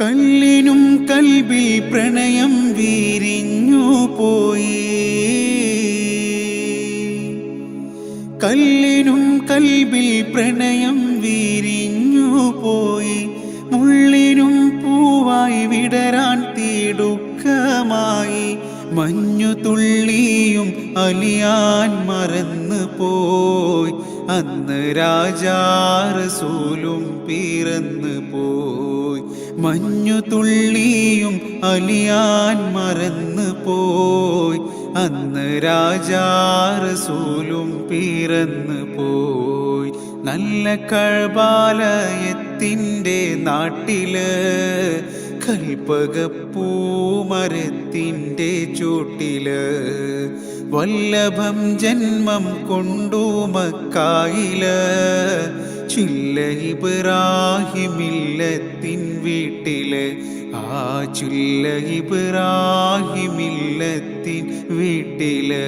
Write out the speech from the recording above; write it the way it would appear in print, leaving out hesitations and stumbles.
കല്ലിനും കൽബിൽ പ്രണയം വീരിഞ്ഞു പോയി. കല്ലിനും കൽബിൽ പ്രണയം വീരിഞ്ഞു പോയി. മുള്ളിനും പൂവായി വിടരാൻ തീടുക്കമായി. മഞ്ഞു തുള്ളിയും അലിയാൻ മറന്നു പോയി. അന്ന് രാജാ റസൂലും പിറന്നു പോയി. മഞ്ഞു തുള്ളിയും അലിയാൻ മറന്നു പോയി. അന്ന് രാജാ റസൂലും പിറന്നു പോയി. നല്ല കഅബാലയത്തിൻ്റെ നാട്ടില് കൽപ്പകപ്പൂമരത്തിൻ്റെ ചോട്ടില് വല്ലഭം ജന്മം കൊണ്ടു മക്കായില് ചില്ല ഇബ്രാഹിമില്ലത്തിൻ വീട്ടില്. ആ ചില്ല ഇബ്രാഹിമില്ലത്തിൻ വീട്ടില്.